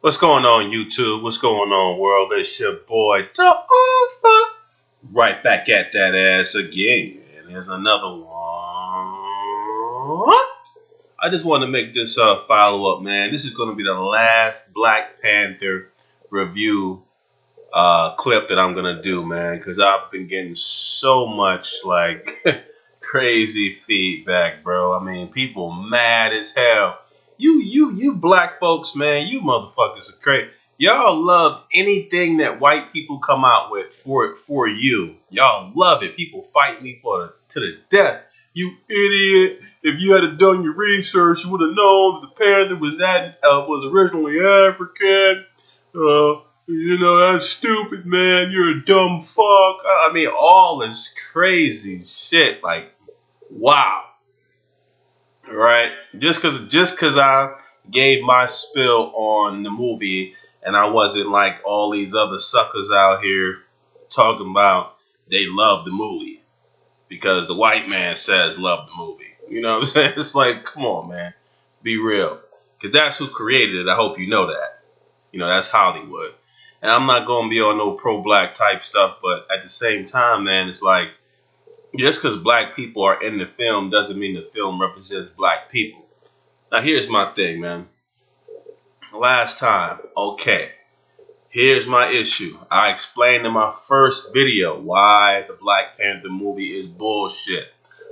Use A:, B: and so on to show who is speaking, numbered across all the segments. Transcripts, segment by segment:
A: What's going on, YouTube? What's going on, world? It's your boy, the author. Right back at that ass again. Here's another one. I just want to make this follow-up, man. This is going to be the last Black Panther review clip that I'm going to do, man. Because I've been getting so much, like, crazy feedback, bro. I mean, people mad as hell. You black folks, man, you motherfuckers are crazy. Y'all love anything that white people come out with for you. Y'all love it. People fight me to the death. You idiot! If you had done your research, you would have known that the Panther was originally African. That's stupid, man. You're a dumb fuck. I mean, all this crazy shit. Like, wow. Right? Just cause I gave my spill on the movie and I wasn't like all these other suckers out here talking about they love the movie because the white man says love the movie. You know what I'm saying? It's like, come on, man. Be real. Because that's who created it. I hope you know that. That's Hollywood. And I'm not going to be on no pro-black type stuff, but at the same time, man, it's like, just because black people are in the film doesn't mean the film represents black people. Now, here's my thing, man. Last time, okay, here's my issue. I explained in my first video why the Black Panther movie is bullshit.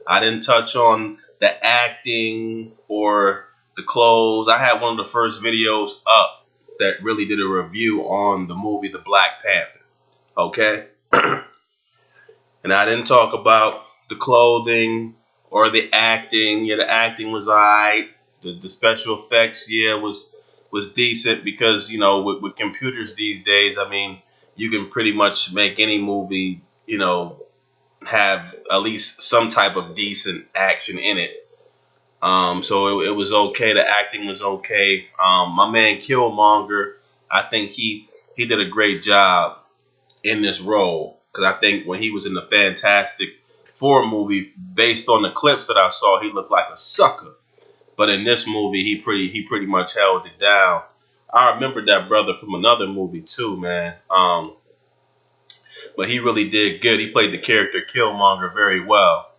A: I didn't touch on the acting or the clothes. I had one of the first videos up that really did a review on the movie The Black Panther. Okay? And I didn't talk about the clothing or the acting. Yeah, the acting was alright. The special effects, yeah, was decent because, with computers these days, I mean, you can pretty much make any movie, have at least some type of decent action in it. So it was okay. The acting was okay. My man Killmonger, I think he did a great job in this role. Because I think when he was in the Fantastic Four movie, based on the clips that I saw, he looked like a sucker. But in this movie, he pretty much held it down. I remember that brother from another movie too, man. But he really did good. He played the character Killmonger very well.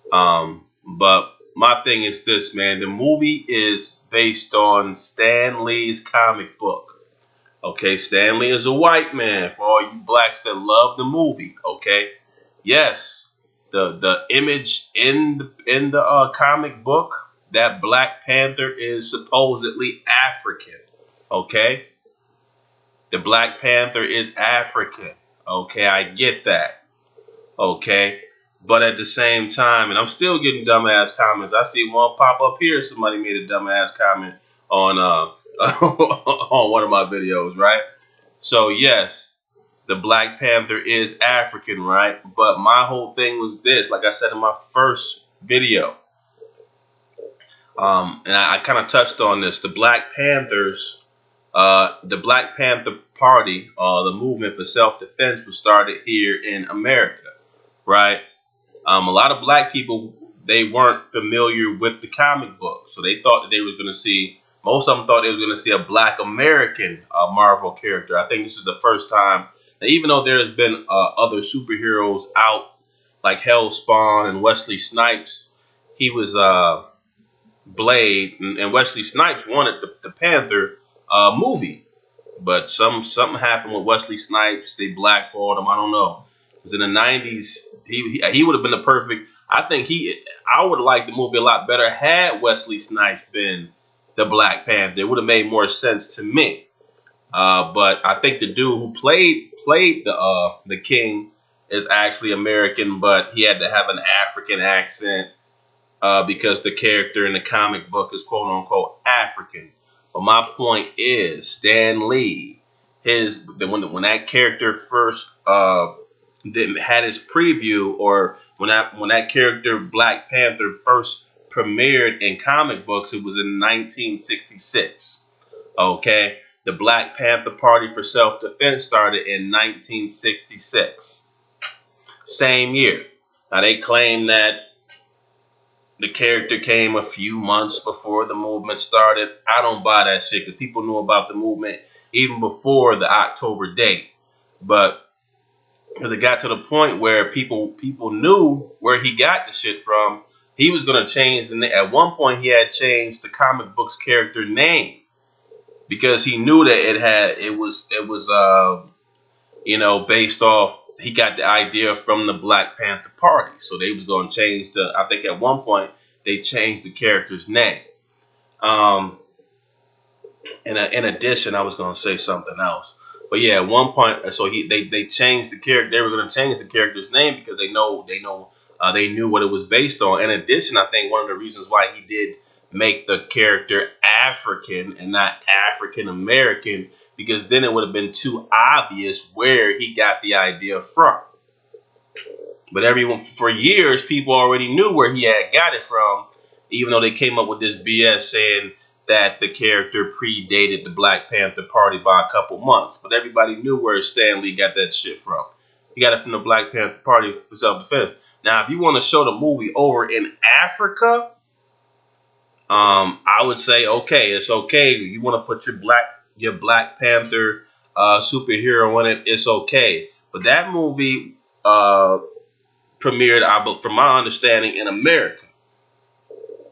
A: But my thing is this, man. The movie is based on Stan Lee's comic book. Okay, Stan Lee is a white man for all you blacks that love the movie. Okay, yes, the image in the comic book, that Black Panther is supposedly African. Okay, the Black Panther is African. Okay, I get that. Okay, but at the same time, and I'm still getting dumbass comments. I see one pop up here. Somebody made a dumbass comment on on one of my videos, right? So yes, the Black Panther is African, right? But my whole thing was this, like I said in my first video, and I kind of touched on this. The Black Panthers, the Black Panther Party, the movement for self-defense was started here in America, right? A lot of black people, they weren't familiar with the comic book, so they thought that they were going to see. Most of them thought they was going to see a Black American Marvel character. I think this is the first time. Now, even though there's been other superheroes out, like Hellspawn and Wesley Snipes, he was Blade, and Wesley Snipes wanted the Panther movie. But something happened with Wesley Snipes. They blackballed him. I don't know. Because in the 90s, he would have been the perfect. I would have liked the movie a lot better had Wesley Snipes been the Black Panther. It would have made more sense to me. But I think the dude who played the king is actually American, but he had to have an African accent because the character in the comic book is quote unquote African. But my point is, Stan Lee, when that character first had his preview, or when that character Black Panther first premiered in comic books, it was in 1966. Okay, the Black Panther Party for Self-Defense started in 1966, same year. Now they claim that the character came a few months before the movement started. I don't buy that shit because people knew about the movement even before the October date. But because it got to the point where people knew where he got the shit from, he was gonna change the name. At one point, he had changed the comic book's character name because he knew that it was based off. He got the idea from the Black Panther Party, so they was gonna change the. I think at one point they changed the character's name. In addition, I was gonna say something else. But yeah, at one point, so they changed the character. They were going to change the character's name because they knew what it was based on. In addition, I think one of the reasons why he did make the character African and not African American, because then it would have been too obvious where he got the idea from. But everyone for years, people already knew where he had got it from, even though they came up with this BS saying that the character predated the Black Panther Party by a couple months. But everybody knew where Stan Lee got that shit from. He got it from the Black Panther Party for self-defense. Now, if you want to show the movie over in Africa, I would say, okay, it's okay. If you want to put your Black Panther superhero in it, it's okay. But that movie premiered, from my understanding, in America.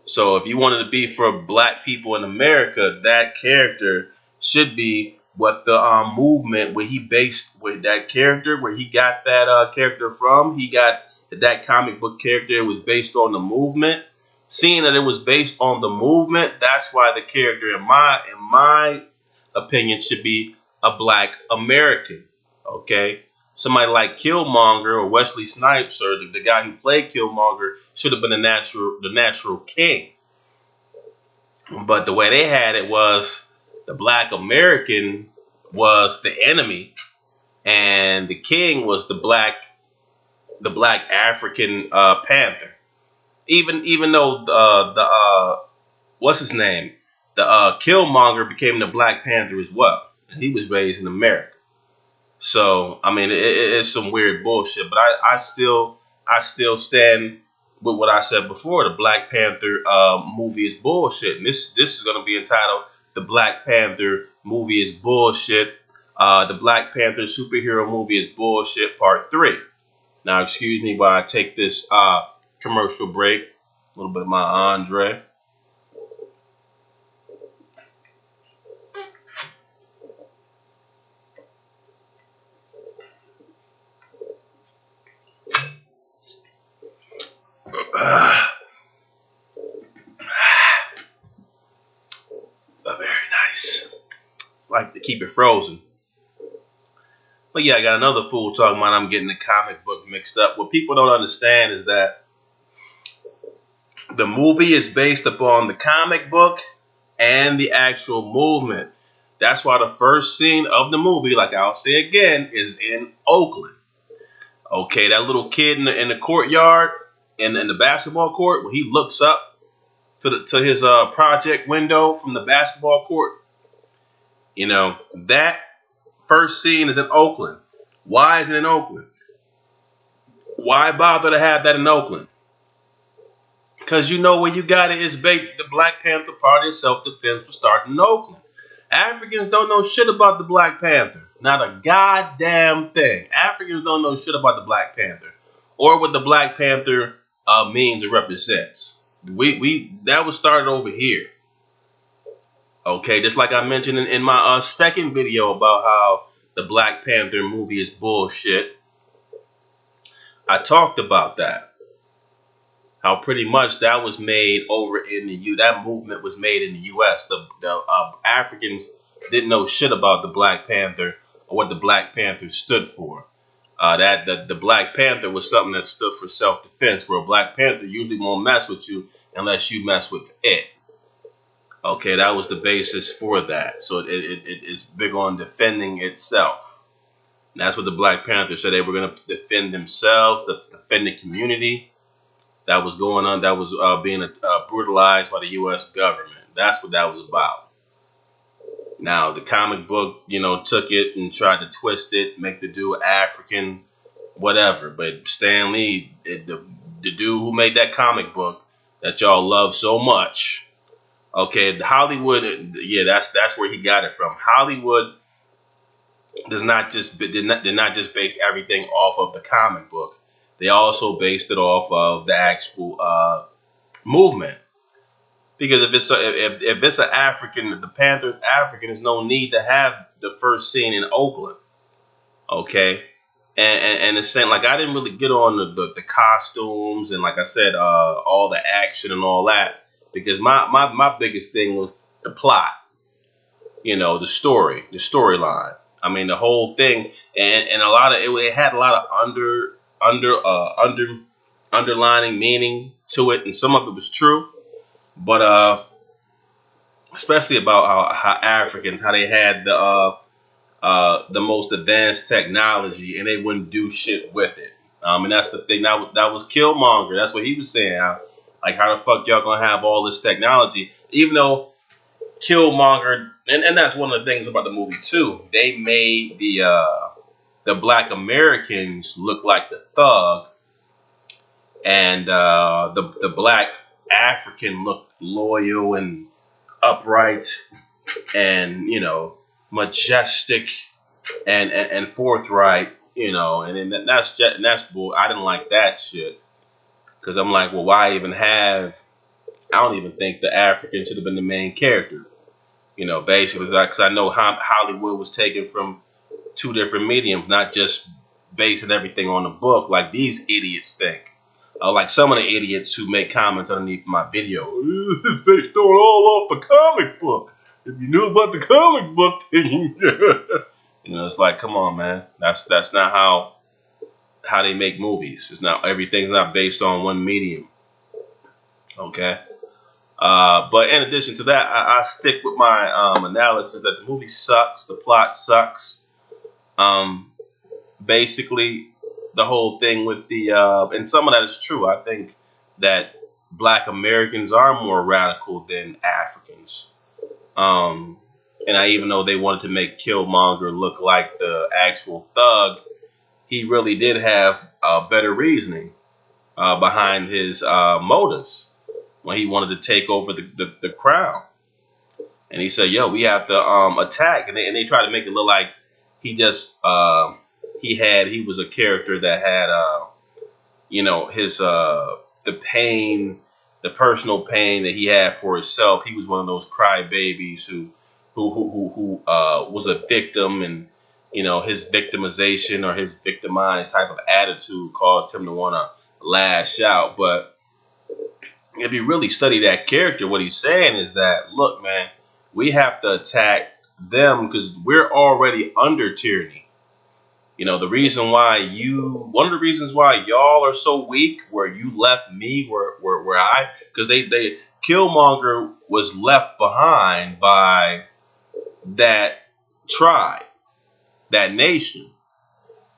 A: So if you wanted to be for black people in America, that character should be what the movement where he based with that character, where he got that character from. He got that comic book character. It was based on the movement. Seeing that it was based on the movement, that's why the character, in my opinion, should be a Black American. Okay. Somebody like Killmonger or Wesley Snipes or the guy who played Killmonger should have been the natural king. But the way they had it was the Black American was the enemy, and the king was the black African Panther. Even though the what's his name, the Killmonger became the Black Panther as well, and he was raised in America. So, I mean, it's some weird bullshit, but I still stand with what I said before. The Black Panther movie is bullshit. And this is going to be entitled The Black Panther Movie is Bullshit. The Black Panther Superhero Movie is Bullshit Part 3. Now, excuse me while I take this commercial break. A little bit of my Andre. Very nice. Like to keep it frozen. But yeah, I got another fool talking about I'm getting the comic book mixed up. What people don't understand is that the movie is based upon the comic book and the actual movement. That's why the first scene of the movie, like I'll say again, is in Oakland. Okay, that little kid in the courtyard, in the basketball court, when he looks up to his project window from the basketball court, that first scene is in Oakland. Why is it in Oakland? Why bother to have that in Oakland? Because where you got it is the Black Panther Party of self-defense was starting in Oakland. Africans don't know shit about the Black Panther. Not a goddamn thing. Africans don't know shit about the Black Panther or what the Black Panther means or represents. That was started over here. Okay, just like I mentioned in my second video about how the Black Panther movie is bullshit. I talked about that. How pretty much that was made over in the that movement was made in the U.S. The Africans didn't know shit about the Black Panther or what the Black Panther stood for. The Black Panther was something that stood for self-defense, where a Black Panther usually won't mess with you unless you mess with it. Okay, that was the basis for that. So it is big on defending itself. And that's what the Black Panther said. They were going to defend themselves, defend the community that was going on, that was being brutalized by the U.S. government. That's what that was about. Now, the comic book, took it and tried to twist it, make the dude African, whatever. But Stan Lee, the dude who made that comic book, that y'all love so much. Okay, Hollywood, yeah, that's where he got it from. Hollywood did not just base everything off of the comic book. They also based it off of the actual movement. Because if it's an African, the Panther's African, there's no need to have the first scene in Oakland. Okay, and it's saying, like, I didn't really get on the costumes and, like I said, all the action and all that, because my biggest thing was the plot. The storyline. I mean, the whole thing, and a lot of it had a lot of underlining meaning to it, and some of it was true, but especially about how Africans, how they had the most advanced technology, and they wouldn't do shit with it. And that's the thing. That was Killmonger. That's what he was saying. Like, how the fuck y'all gonna have all this technology? Even though Killmonger, and that's one of the things about the movie too. They made the Black Americans look like the thug, and the Black African looked loyal and upright, and majestic and forthright. And then that's bull. I didn't like that shit, because I'm like, well, why even have? I don't even think the African should have been the main character. Basically, because I know Hollywood was taken from two different mediums, not just basing everything on the book like these idiots think. Like some of the idiots who make comments underneath my video, they stole all off the comic book. If you knew about the comic book, it's like, come on, man. That's not how they make movies. It's not, everything's not based on one medium. Okay. But in addition to that, I stick with my analysis that the movie sucks, the plot sucks. Basically, the whole thing with the and some of that is true. I think that Black Americans are more radical than Africans. And even though they wanted to make Killmonger look like the actual thug, he really did have better reasoning behind his motives when he wanted to take over the crown. And he said, yo, we have to attack. And they tried to make it look like he just he was a character that had his the pain, the personal pain that he had for himself. He was one of those crybabies who was a victim, and his victimization or his victimized type of attitude caused him to want to lash out. But if you really study that character, what he's saying is that, look, man, we have to attack them because we're already under tyranny. One of the reasons why y'all are so weak, where you left me, because they Killmonger was left behind by that tribe, that nation.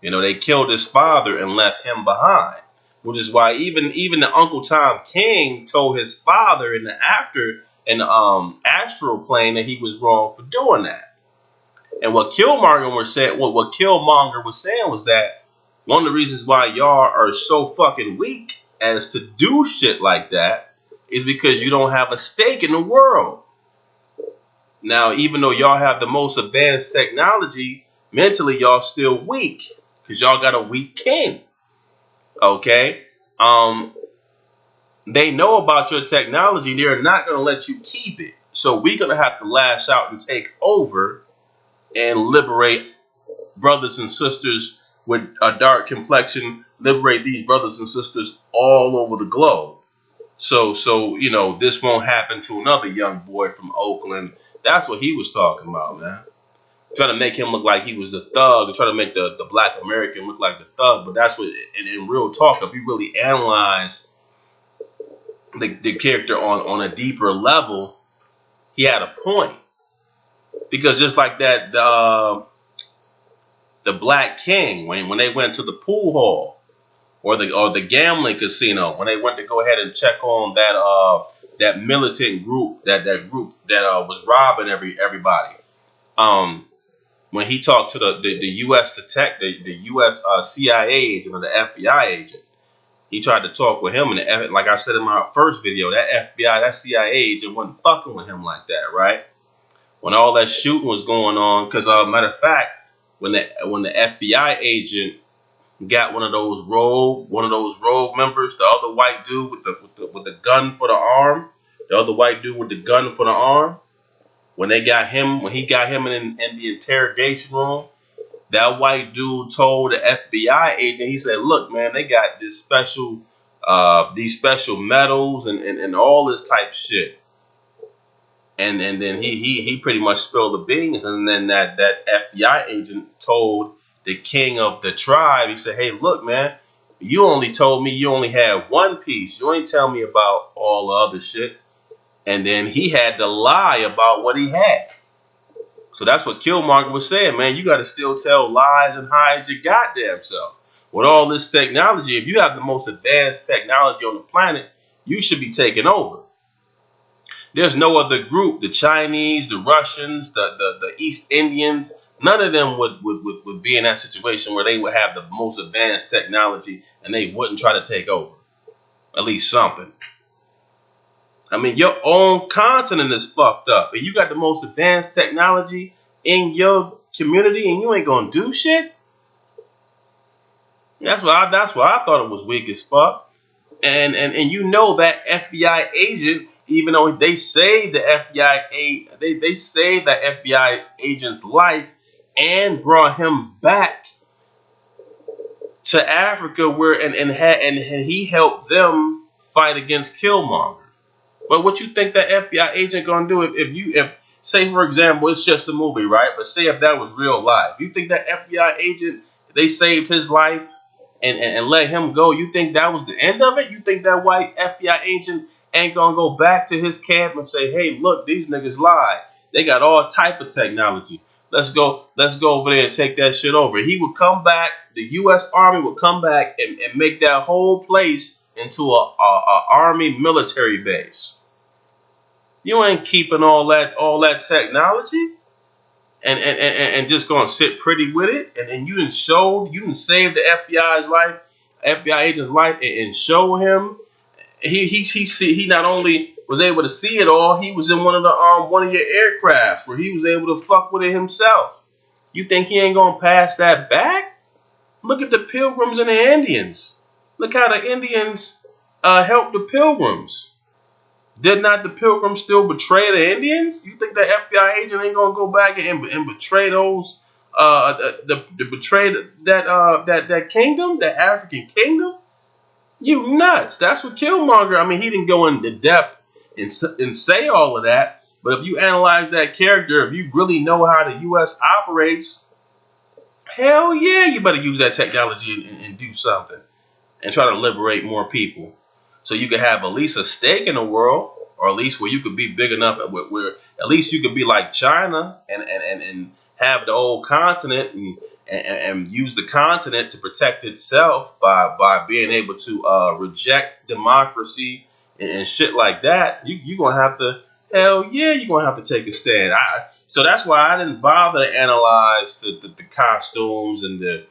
A: They killed his father and left him behind. Which is why even the Uncle Tom King told his father in the astral plane that he was wrong for doing that. And what Killmonger was saying was that one of the reasons why y'all are so fucking weak as to do shit like that is because you don't have a stake in the world. Now, even though y'all have the most advanced technology, mentally y'all still weak because y'all got a weak king. Okay, they know about your technology. They're not going to let you keep it. So we're going to have to lash out and take over and liberate brothers and sisters with a dark complexion. Liberate these brothers and sisters all over the globe. So this won't happen to another young boy from Oakland. That's what he was talking about, man. Trying to make him look like he was a thug, and try to make the Black American look like the thug. But that's what, in real talk, if you really analyze the character on a deeper level, he had a point. Because just like that, the Black King, when they went to the pool hall or the gambling casino, when they went to go ahead and check on that militant group, that was robbing everybody. When he talked to the U.S. the U.S. CIA agent or the FBI agent, He tried to talk with him, and like I said in my first video, that FBI, that CIA agent wasn't fucking with him like that, right? When all that shooting was going on, because matter of fact, when the FBI agent got one of those rogue members, the other white dude with the gun for the arm, the other white dude with the gun for the arm, when he got him in the interrogation room, that white dude told the FBI agent, he said, "Look, man, they got these special medals and all this type shit." And then he pretty much spilled the beans. And then that FBI agent told the king of the tribe, he said, "Hey, look, man, you only told me you only had one piece. You ain't tell me about all the other shit." And then he had to lie about what he had. So that's what Killmonger was saying, man. You got to still tell lies and hide your goddamn self. With all this technology, if you have the most advanced technology on the planet, you should be taking over. There's no other group, the Chinese, the Russians, the East Indians, none of them would be in that situation where they would have the most advanced technology and they wouldn't try to take over. At least something. I mean, your own continent is fucked up, and you got the most advanced technology in your community, and you ain't gonna do shit. That's why I thought it was weak as fuck. And you know that FBI agent, even though they saved the they saved that FBI agent's life and brought him back to Africa, where and he helped them fight against Killmonger. But what you think that FBI agent gonna do if say for example it's just a movie, right? But say if that was real life, you think that FBI agent, they saved his life and let him go? You think that was the end of it? You think that white FBI agent ain't gonna go back to his camp and say, "Hey, look, these niggas lied. They got all type of technology. Let's go over there and take that shit over." He would come back. The U.S. Army would come back and make that whole place into a army military base. You ain't keeping all that technology and just gonna sit pretty with it. And you didn't save the FBI agent's life, and show him. He not only was able to see it all, he was in one of your aircrafts where he was able to fuck with it himself. You think he ain't gonna pass that back? Look at the Pilgrims and the Indians. Look how the Indians helped the Pilgrims. Did not the Pilgrims still betray the Indians? You think the FBI agent ain't gonna go back and betray those betray that kingdom, that African kingdom? You nuts. That's what Killmonger, I mean, he didn't go into depth and say all of that, but if you analyze that character, if you really know how the U.S. operates, hell yeah, you better use that technology and do something and try to liberate more people. So you could have at least a stake in the world, or at least where you could be big enough where at least you could be like China and have the whole continent and use the continent to protect itself by being able to reject democracy and shit like that. You're going to have to, hell yeah, you're going to have to take a stand. So that's why I didn't bother to analyze the costumes and the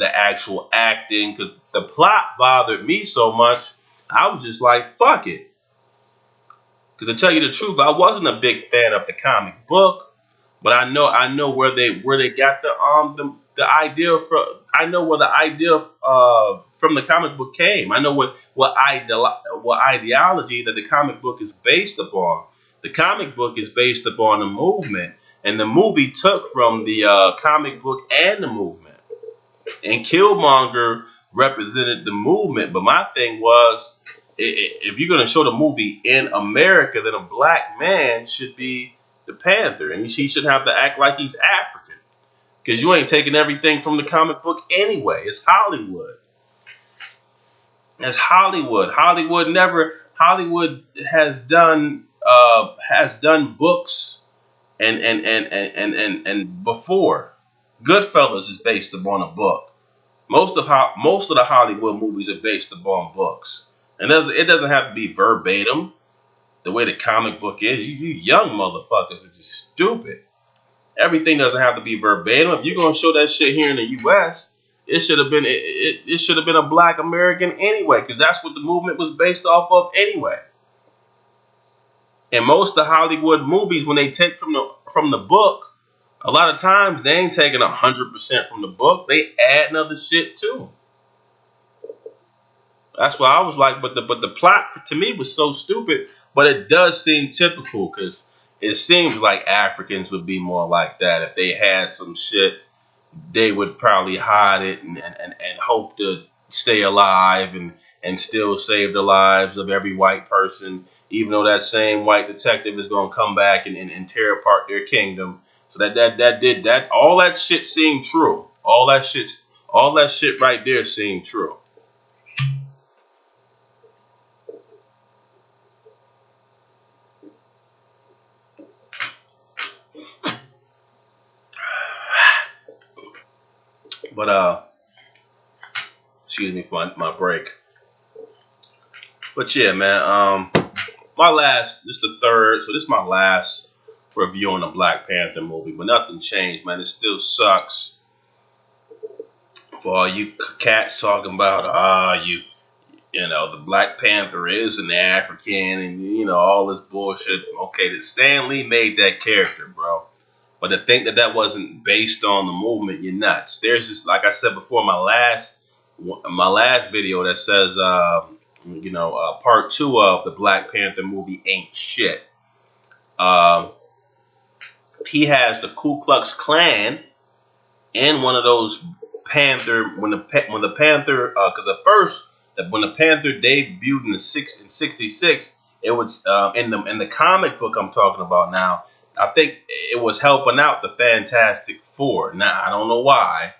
A: actual acting, because the plot bothered me so much. I was just like, fuck it. Because to tell you the truth, I wasn't a big fan of the comic book, but I know where they got the idea from. I know where the idea from the comic book came. I know what ideology that the comic book is based upon. The comic book is based upon a movement, and the movie took from the comic book and the movement. And Killmonger represented the movement. But my thing was, if you're going to show the movie in America, then a black man should be the Panther. And he shouldn't have to act like he's African. Because you ain't taking everything from the comic book anyway. It's Hollywood. It's Hollywood. Hollywood has done books and before. Goodfellas is based upon a book. Most of the Hollywood movies are based upon books, and it doesn't have to be verbatim the way the comic book is. You young motherfuckers are just stupid. Everything doesn't have to be verbatim. If you're gonna show that shit here in the U.S., It should have been it should have been a black American anyway, because that's what the movement was based off of anyway. And most of the Hollywood movies, when they take from the book, a lot of times they ain't taking 100% from the book. They add other shit too. That's why I was like, but the plot to me was so stupid. But it does seem typical, because it seems like Africans would be more like that. If they had some shit, they would probably hide it and hope to stay alive and still save the lives of every white person, even though that same white detective is going to come back and tear apart their kingdom. So that all that shit seemed true. All that shit right there seemed true. But excuse me for my break. But yeah, man, this is the third, so this is my last review on the Black Panther movie, but nothing changed, man. It still sucks for all you cats talking about, you know, the Black Panther is an African and, you know, all this bullshit. Okay, that Stan Lee made that character, bro. But to think that wasn't based on the movement, you're nuts. There's just, like I said before, my last video that says, part 2 of the Black Panther movie ain't shit. He has the Ku Klux Klan in one of those Panther when the Panther because at first when the Panther debuted in '66, it was in the comic book I'm talking about now. I think it was helping out the Fantastic Four. Now I don't know why.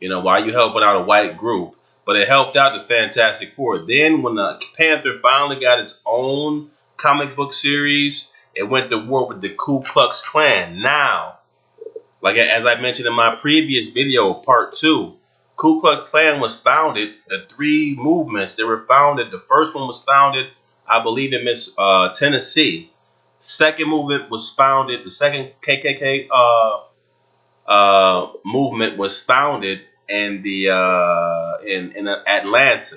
A: You know why you helping out a white group, but it helped out the Fantastic Four. Then when the Panther finally got its own comic book series, it went to war with the Ku Klux Klan. Now, like as I mentioned in my previous video, part 2, Ku Klux Klan was founded. The 3 movements, they were founded. The first one was founded, I believe, in Tennessee. Second movement was founded. The second KKK movement was founded in Atlanta.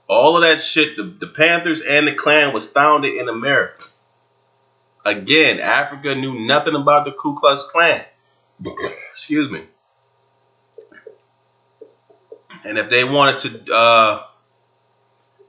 A: All of that shit, the Panthers and the Klan was founded in America. Again, Africa knew nothing about the Ku Klux Klan. Excuse me. And if they wanted to,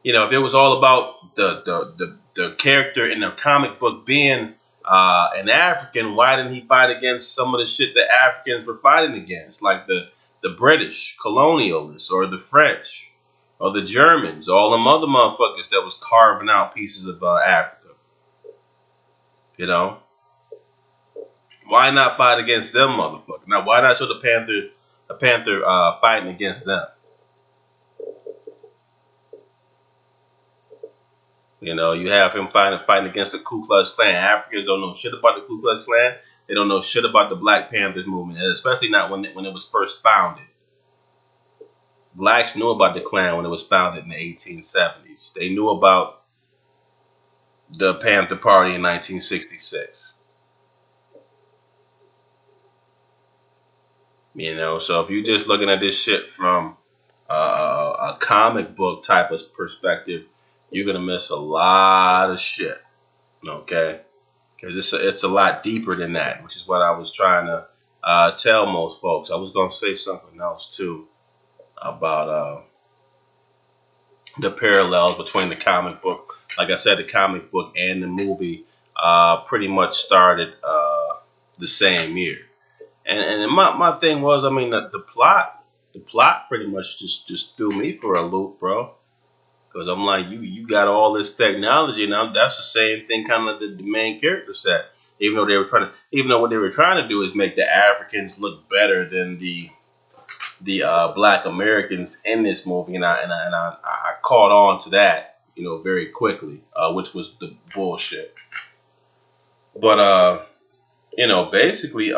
A: if it was all about the character in the comic book being an African, why didn't he fight against some of the shit that Africans were fighting against, like the British colonialists or the French or the Germans, all them other motherfuckers that was carving out pieces of Africa? You know, why not fight against them motherfuckers? Now, why not show the Panther fighting against them? You know, you have him fighting against the Ku Klux Klan. Africans don't know shit about the Ku Klux Klan. They don't know shit about the Black Panthers movement, especially not when it was first founded. Blacks knew about the Klan when it was founded in the 1870s. They knew about the Panther Party in 1966. You know, so if you're just looking at this shit from a comic book type of perspective, you're gonna miss a lot of shit. Okay, because it's a lot deeper than that, which is what I was trying to tell most folks. I was gonna say something else too about the parallels between the comic book. Like I said, the comic book and the movie pretty much started the same year. And my thing was, I mean, the plot pretty much just threw me for a loop, bro. Because I'm like, you got all this technology, and that's the same thing kind of the main character said. Even though what they were trying to do is make the Africans look better than the Black Americans in this movie, and I caught on to that, you know, very quickly, which was the bullshit. But you know, basically,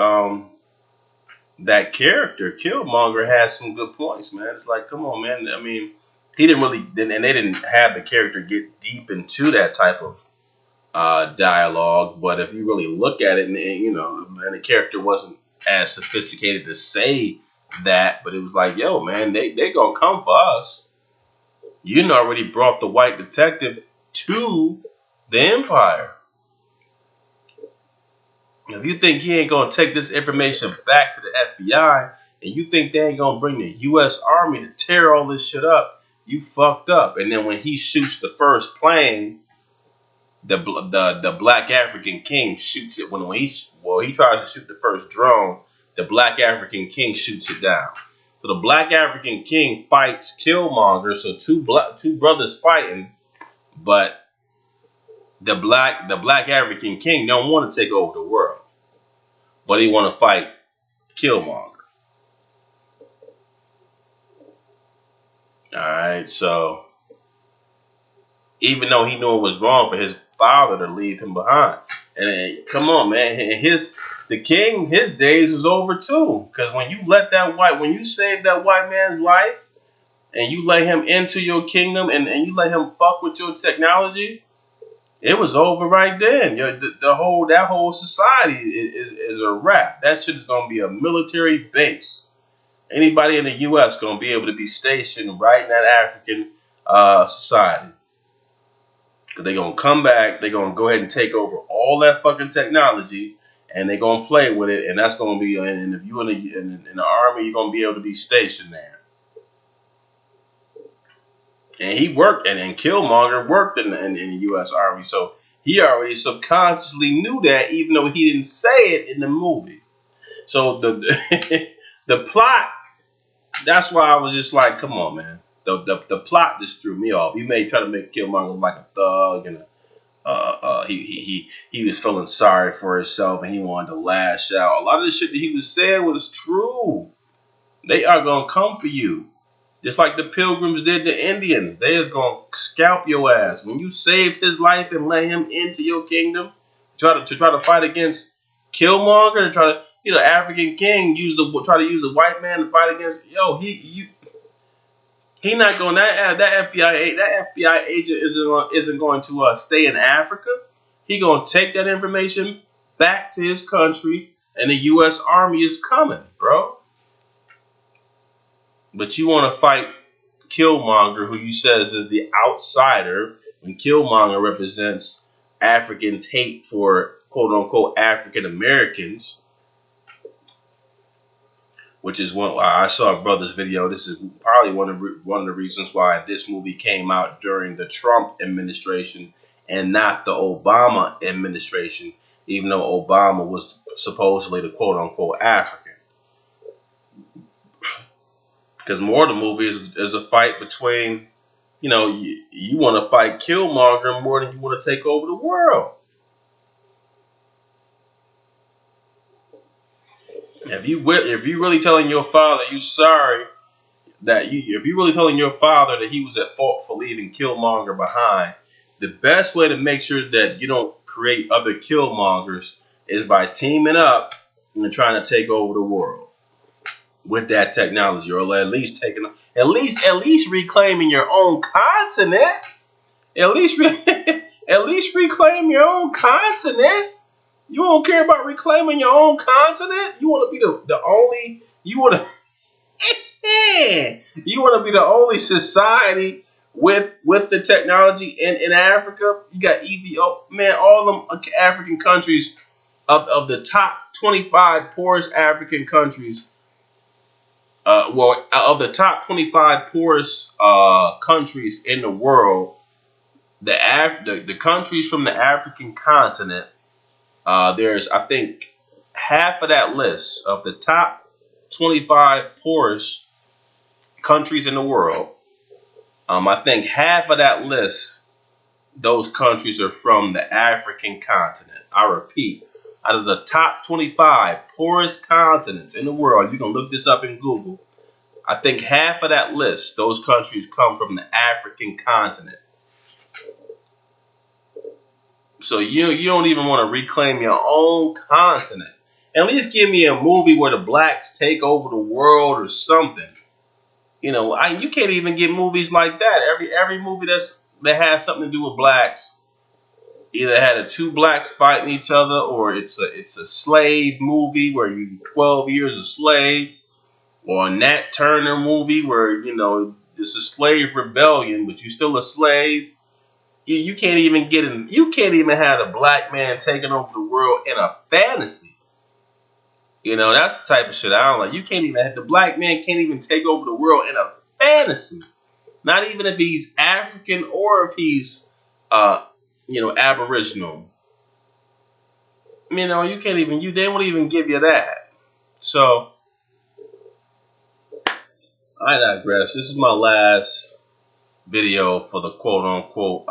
A: that character Killmonger has some good points, man. It's like, come on, man. I mean, he didn't really, and they didn't have the character get deep into that type of dialogue. But if you really look at it, and you know, man, the character wasn't as sophisticated to say that, but it was like, yo, man, they gonna come for us. You already brought the white detective to the Empire. If you think he ain't gonna take this information back to the FBI, and you think they ain't gonna bring the U.S. Army to tear all this shit up, you fucked up. And then when he shoots the first plane, the black African king shoots it. When he tries to shoot the first drone, the black African king shoots it down. So the black African king fights Killmonger. So two brothers fighting, but the black African king don't want to take over the world, but he want to fight Killmonger. All right, so even though he knew it was wrong for his father to leave him behind, and come on, man, the king, his days was over too. Because when you save that white man's life, and you let him into your kingdom, and you let him fuck with your technology, it was over right then. That whole society is a wrap. That shit is gonna be a military base. Anybody in the U.S. gonna be able to be stationed right in that African society. Cause they're gonna come back, they're gonna go ahead and take over all that fucking technology, and they're gonna play with it, and that's gonna be. And if you in the army, you're gonna be able to be stationed there. And he worked, and Killmonger worked in the U.S. Army, so he already subconsciously knew that, even though he didn't say it in the movie. So the the plot. That's why I was just like, come on, man. The plot just threw me off. You may try to make Killmonger look like a thug, and he was feeling sorry for himself, and he wanted to lash out. A lot of the shit that he was saying was true. They are gonna come for you, just like the Pilgrims did the Indians. They is gonna scalp your ass when you saved his life and let him into your kingdom. Try to fight against Killmonger, to try to. African king try to use the white man to fight against. He not going that FBI agent isn't going to stay in Africa. He gonna take that information back to his country, and the U.S. Army is coming, bro. But you want to fight Killmonger, who you says is the outsider, when Killmonger represents Africans' hate for quote unquote African Americans. Which is one I saw a brother's video. This is probably one of the reasons why this movie came out during the Trump administration and not the Obama administration, even though Obama was supposedly the quote unquote African. Because more of the movie is a fight between, you want to fight Killmonger more than you want to take over the world. If you really telling your father you sorry if you really telling your father that he was at fault for leaving Killmonger behind, the best way to make sure that you don't create other Killmongers is by teaming up and trying to take over the world with that technology, or at least reclaiming your own continent. At least reclaim your own continent. You don't care about reclaiming your own continent? You want to be the only you want to be the only society with the technology in Africa? You got Ethiopia, man, all them African countries of the top 25 poorest African countries. Of the top 25 poorest countries in the world, the countries from the African continent. There's, I think, half of that list of the top 25 poorest countries in the world. I think half of that list, those countries are from the African continent. I repeat, out of the top 25 poorest continents in the world, you can look this up in Google. I think half of that list, those countries come from the African continent. So you don't even want to reclaim your own continent. At least give me a movie where the blacks take over the world or something. You can't even get movies like that. Every movie that has something to do with blacks either had two blacks fighting each other, or it's a slave movie where you 12 years a slave, or a Nat Turner movie where, you know, it's a slave rebellion, but you're still a slave. You can't even get in. You can't even have a black man taking over the world in a fantasy. You know, that's the type of shit I don't like. You can't even have the black man can't even take over the world in a fantasy. Not even if he's African or if he's, you know, Aboriginal. You know, you can't even. They won't even give you that. So I digress. This is my last video for the quote unquote,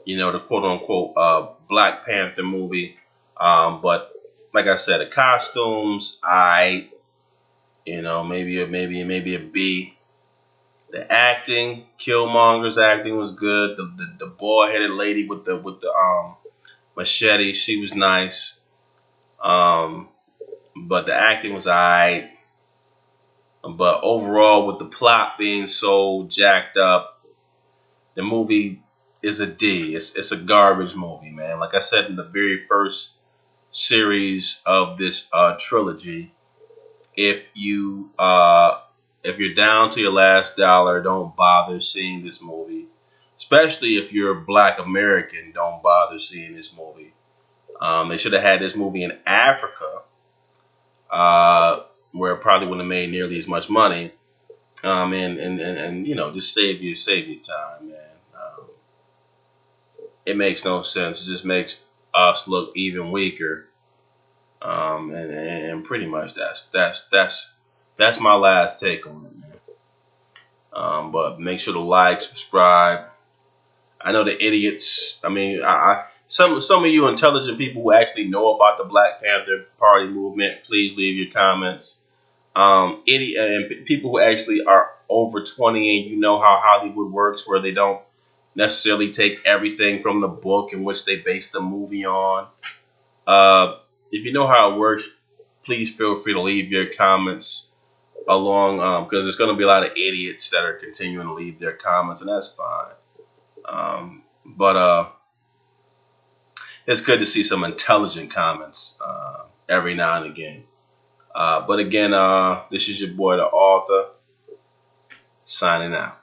A: you know, the quote unquote Black Panther movie. But like I said, the costumes, you know, maybe a B. The acting, Killmonger's acting was good. The bald headed lady with the machete, she was nice. But the acting was alright. But overall, with the plot being so jacked up, the movie is a D. It's a garbage movie, man. Like I said in the very first series of this trilogy, if you're down to your last dollar, don't bother seeing this movie. Especially if you're a Black American, don't bother seeing this movie. They should have had this movie in Africa, where it probably wouldn't have made nearly as much money. And you know, just save your time, man. It makes no sense. It just makes us look even weaker. And pretty much that's my last take on it, man. But make sure to like, subscribe. I know the idiots. I mean, some of you intelligent people who actually know about the Black Panther Party movement, please leave your comments. Idiot and people who actually are over 20 and you know how Hollywood works, where they don't necessarily take everything from the book in which they base the movie on. If you know how it works, please feel free to leave your comments along, because there's going to be a lot of idiots that are continuing to leave their comments, and that's fine. But it's good to see some intelligent comments every now and again. But again, this is your boy, the author, signing out.